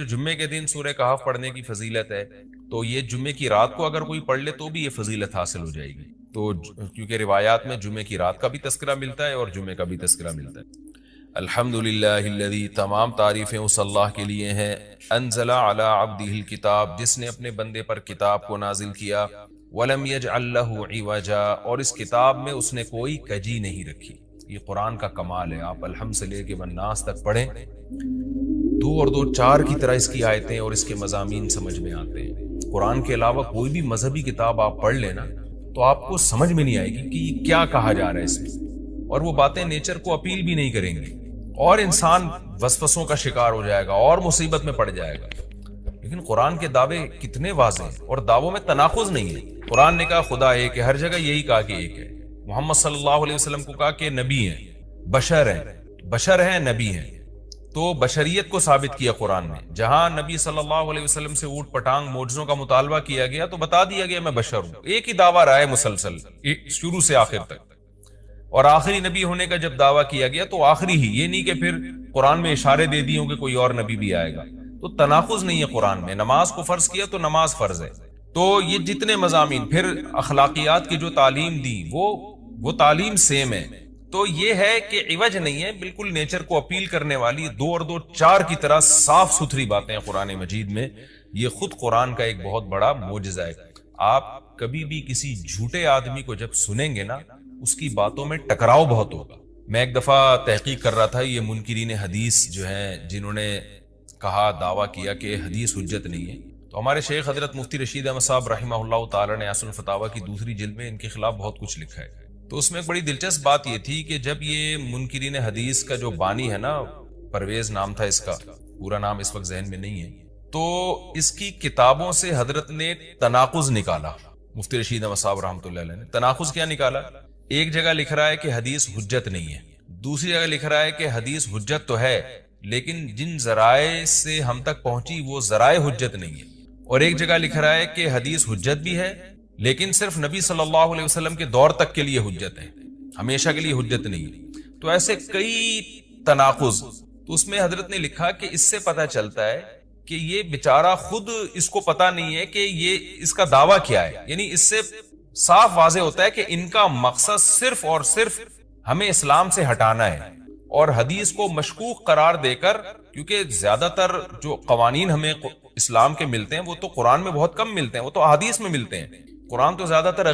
جو جمعے کے دن سورہ کہف پڑھنے کی فضیلت ہے، تو یہ جمعے کی رات کو اگر کوئی پڑھ لے تو بھی یہ فضیلت حاصل ہو جائے گی۔ تو کیونکہ روایات میں جمعے کی رات کا بھی تذکرہ ملتا ہے اور جمعے کا بھی تذکرہ ملتا ہے۔ الحمدللہ الذی، تمام تعریفیں اس اللہ کے لیے ہیں، انزل علی عبدہ الکتاب، جس نے اپنے بندے پر کتاب کو نازل کیا، ولم یجعل لہ عوجا، اور اس کتاب میں اس نے کوئی کجی نہیں رکھی۔ یہ قرآن کا کمال ہے، آپ الحمد سے لے کے والناس تک پڑھیں، دو اور دو چار کی طرح اس کی آیتیں اور اس کے مضامین سمجھ میں آتے ہیں۔ قرآن کے علاوہ کوئی بھی مذہبی کتاب آپ پڑھ لینا تو آپ کو سمجھ میں نہیں آئے گی کہ یہ کیا کہا جا رہا ہے اس میں، اور وہ باتیں نیچر کو اپیل بھی نہیں کریں گی، اور انسان وسوسوں کا شکار ہو جائے گا اور مصیبت میں پڑ جائے گا۔ لیکن قرآن کے دعوے کتنے واضح ہیں، اور دعووں میں تناقض نہیں ہے۔ قرآن نے کہا خدا ایک ہے، ہر جگہ یہی کہا کہ ایک ہے۔ محمد صلی اللہ علیہ وسلم کو کہا کہ نبی ہیں، بشر ہیں نبی ہیں، تو بشریت کو ثابت کیا قرآن نے۔ جہاں نبی صلی اللہ علیہ وسلم سے اوٹ پٹانگ معجزوں کا مطالبہ کیا گیا تو بتا دیا گیا میں بشر ہوں۔ ایک ہی دعویٰ رہا ہے مسلسل شروع سے آخر تک، اور آخری نبی ہونے کا جب دعویٰ کیا گیا تو آخری ہی، یہ نہیں کہ پھر قرآن میں اشارے دے دیے ہوں کہ کوئی اور نبی بھی آئے گا۔ تو تناقض نہیں ہے قرآن میں۔ نماز کو فرض کیا تو نماز فرض ہے۔ تو یہ جتنے مضامین، پھر اخلاقیات کی جو تعلیم دی وہ تعلیم سیم ہے۔ تو یہ ہے کہ عوج نہیں ہے، بالکل نیچر کو اپیل کرنے والی دو اور دو چار کی طرح صاف ستھری باتیں ہیں قرآن مجید میں۔ یہ خود قرآن کا ایک بہت بڑا معجزہ ہے۔ آپ کبھی بھی کسی جھوٹے آدمی کو جب سنیں گے نا، اس کی باتوں میں ٹکراؤ بہت ہوگا۔ میں ایک دفعہ تحقیق کر رہا تھا، یہ منکرین حدیث جو ہیں جنہوں نے کہا، دعویٰ کیا کہ حدیث حجت نہیں ہے، تو ہمارے شیخ حضرت مفتی رشید احمد صاحب رحمہ اللہ تعالی نے اصل الفتاویٰ کی دوسری جلد میں ان کے خلاف بہت کچھ لکھا ہے۔ تو اس میں ایک بڑی دلچسپ بات یہ تھی کہ جب یہ منکرین حدیث کا جو بانی ہے نا، پرویز نام تھا اس کا، پورا نام اس وقت ذہن میں نہیں ہے، تو اس کی کتابوں سے حضرت نے تناقض نکالا۔ مفتی رشید احمد صاحب رحمۃ اللہ علیہ نے تناقض کیا نکالا؟ ایک جگہ لکھ رہا ہے کہ حدیث حجت نہیں ہے، دوسری جگہ لکھ رہا ہے کہ حدیث حجت تو ہے لیکن جن ذرائع سے ہم تک پہنچی وہ ذرائع حجت نہیں ہے، اور ایک جگہ لکھ رہا ہے کہ حدیث حجت بھی ہے لیکن صرف نبی صلی اللہ علیہ وسلم کے دور تک کے لیے حجت ہے، ہمیشہ کے لیے حجت نہیں ہے۔ تو ایسے کئی تناقض، تو اس میں حضرت نے لکھا کہ اس سے پتہ چلتا ہے کہ یہ بیچارہ خود اس کو پتہ نہیں ہے کہ یہ اس کا دعویٰ کیا ہے۔ یعنی اس سے صاف واضح ہوتا ہے کہ ان کا مقصد صرف اور صرف ہمیں اسلام سے ہٹانا ہے، اور حدیث کو مشکوک قرار دے کر، کیونکہ زیادہ تر جو قوانین ہمیں اسلام کے ملتے ہیں وہ تو قرآن میں بہت کم ملتے ہیں، وہ تو احادیث میں ملتے ہیں۔ قرآن تو زیادہ تر